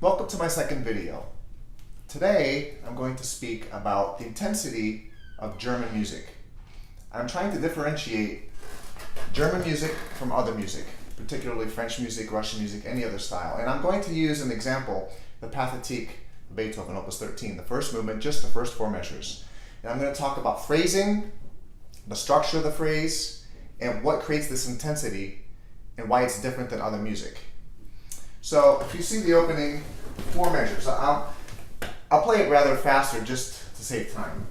Welcome to my second video. Today I'm going to speak about the intensity of German music. I'm trying to differentiate German music from other music, particularly French music, Russian music, any other style. And I'm going to use an example, the Pathetique, Beethoven, Opus 13, the first movement, just the first four measures. And I'm going to talk about phrasing, the structure of the phrase, and what creates this intensity and why it's different than other music. So if you see the opening four measures, I'll play it rather faster just to save time.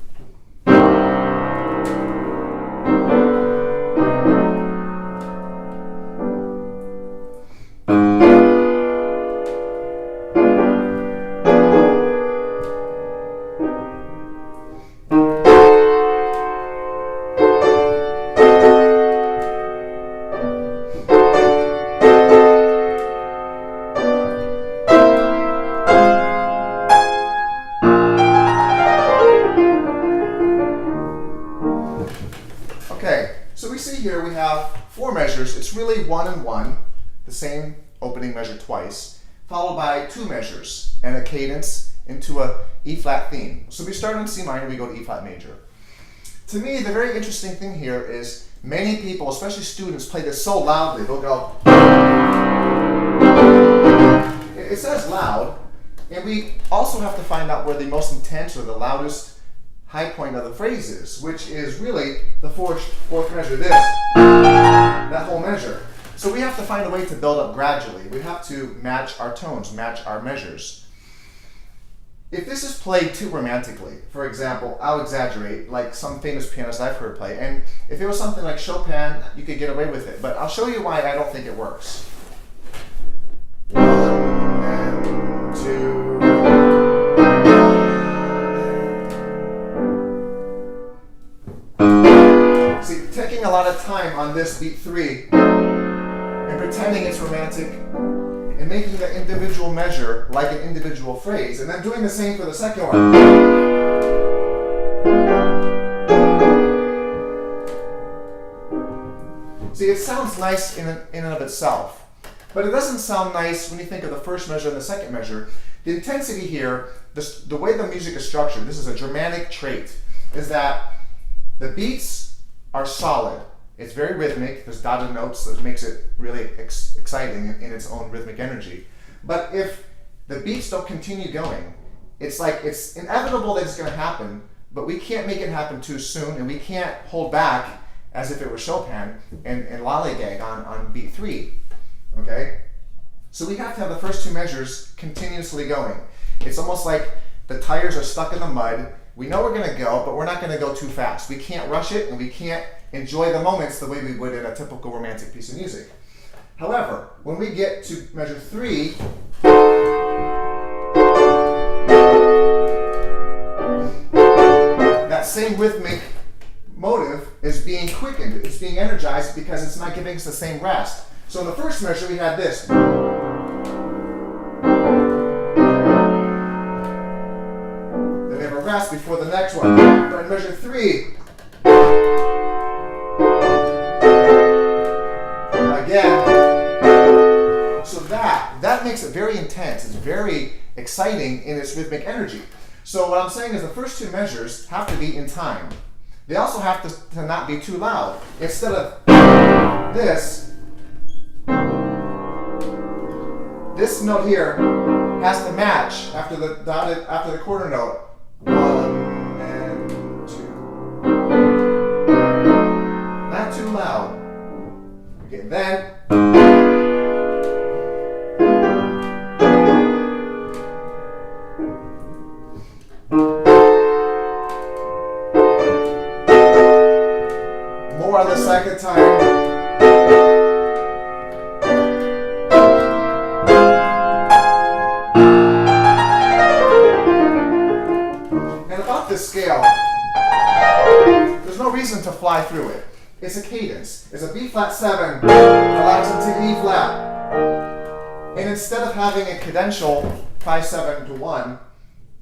Okay, so we see here we have four measures. It's really 1 and 1, the same opening measure twice, followed by two measures and a cadence into a E-flat theme. So we start in C minor, we go to E-flat major. To me, the very interesting thing here is many people, especially students, play this so loudly. They'll go, it says loud, and we also have to find out where the most intense or the loudest high point of the phrase is, which is really the fourth measure, that whole measure. So we have to find a way to build up gradually. We have to match our tones, match our measures. If this is played too romantically, for example, I'll exaggerate, like some famous pianists I've heard play, and if it was something like Chopin, you could get away with it, but I'll show you why I don't think it works. 1 and 2. See, taking a lot of time on this beat 3 and pretending it's romantic and making the individual measure like an individual phrase, and then doing the same for the second one. See, it sounds nice in and of itself, but it doesn't sound nice when you think of the first measure and the second measure. The intensity here, the way the music is structured, this is a Germanic trait, is that the beats are solid. It's very rhythmic. There's dotted notes that makes it really exciting in its own rhythmic energy. But if the beats don't continue going, it's like it's inevitable that it's going to happen, but we can't make it happen too soon, and we can't hold back as if it was Chopin and lollygag on beat 3. Okay? So we have to have the first two measures continuously going. It's almost like the tires are stuck in the mud. We know we're going to go, but we're not going to go too fast. We can't rush it, and we can't enjoy the moments the way we would in a typical romantic piece of music. However, when we get to measure 3, that same rhythmic motive is being quickened, it's being energized because it's not giving us the same rest. So in the first measure we had this. Rest before the next one. But in measure 3, again. So that makes it very intense. It's very exciting in its rhythmic energy. So what I'm saying is the first two measures have to be in time. They also have to not be too loud. Instead of this note here has to match after the quarter note. 1 and 2. Not too loud. Okay, then more on the second time. This scale, there's no reason to fly through it. It's a cadence. It's a B-flat 7, relaxing to E-flat. And instead of having a cadential 5-7 to 1,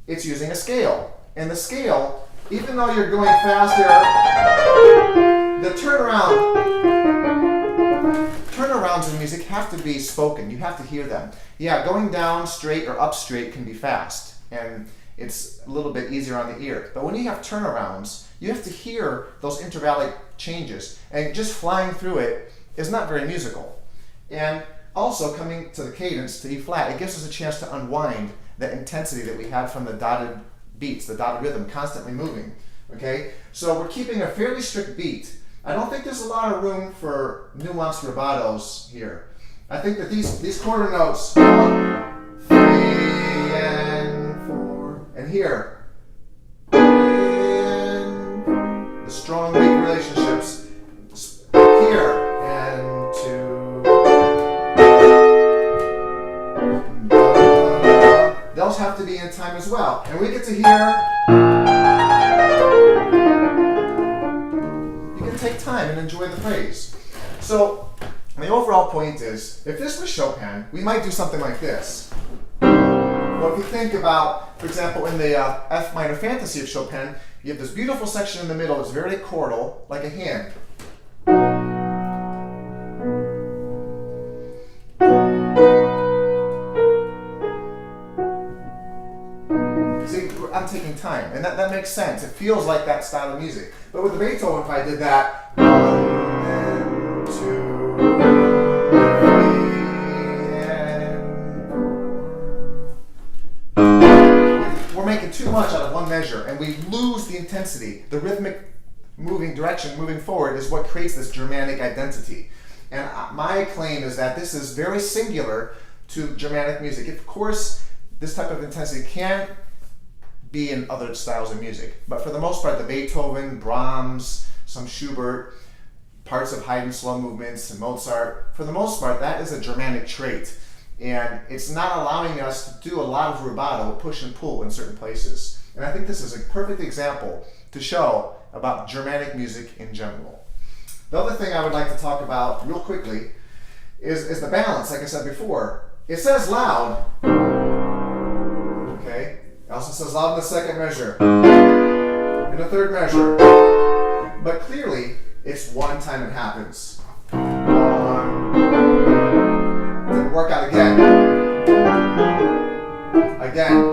it's using a scale. And the scale, even though you're going faster, the turnaround turnarounds in music have to be spoken. You have to hear them. Yeah, going down straight or up straight can be fast, and it's a little bit easier on the ear. But when you have turnarounds, you have to hear those intervallic changes, and just flying through it is not very musical. And also, coming to the cadence, to E flat, it gives us a chance to unwind the intensity that we had from the dotted beats, the dotted rhythm, constantly moving. Okay? So we're keeping a fairly strict beat. I don't think there's a lot of room for nuanced rubatos here. I think that these quarter notes, 3 and 4, and here, and the strong weak relationships, here, and 2, those have to be in time as well. And we get to hear. Take time and enjoy the phrase. So the overall point is, if this was Chopin, we might do something like this. Well, if you think about, for example, in the F minor fantasy of Chopin, you have this beautiful section in the middle that's very chordal, like a hand. See, I'm taking time, and that makes sense. It feels like that style of music. But with the Beethoven, if I did that, 1 and 2, 3 and 4. We're making too much out of one measure, and we lose the intensity. The rhythmic moving direction, moving forward, is what creates this Germanic identity. And my claim is that this is very singular to Germanic music. Of course, this type of intensity can be in other styles of music, but for the most part, the Beethoven, Brahms, some Schubert, parts of Haydn slow movements, and Mozart, for the most part, that is a Germanic trait, and it's not allowing us to do a lot of rubato, push and pull in certain places. And I think this is a perfect example to show about Germanic music in general. The other thing I would like to talk about real quickly is the balance. Like I said before, it says loud, okay? It also says loud in the second measure, in the third measure, but clearly it's one time it happens. Then work out again. Again.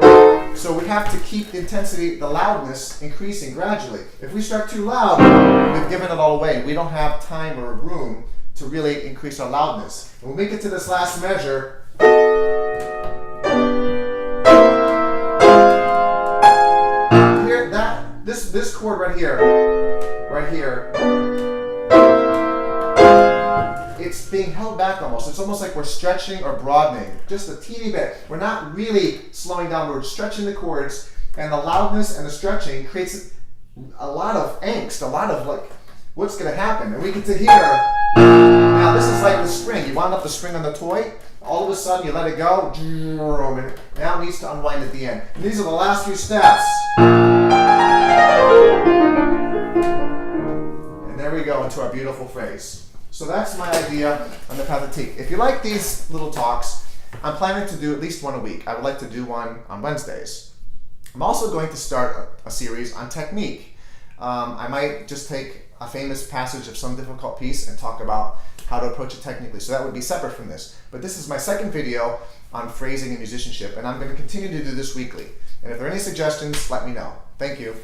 So we have to keep the intensity, the loudness, increasing gradually. If we start too loud, we've given it all away. We don't have time or room to really increase our loudness. When we get to this last measure, this chord right here, it's being held back almost. It's almost like we're stretching or broadening, just a teeny bit. We're not really slowing down, we're stretching the chords, and the loudness and the stretching creates a lot of angst, a lot of like, what's going to happen? And we get to hear, now this is like the spring. You wound up the spring on the toy, all of a sudden you let it go, and now it needs to unwind at the end. And these are the last few steps. And there we go into our beautiful phrase. So that's my idea on the Pathetique. If you like these little talks, I'm planning to do at least one a week. I would like to do one on Wednesdays. I'm also going to start a series on technique. I might just take a famous passage of some difficult piece and talk about how to approach it technically. So that would be separate from this. But this is my second video on phrasing and musicianship, and I'm going to continue to do this weekly. And if there are any suggestions, let me know. Thank you.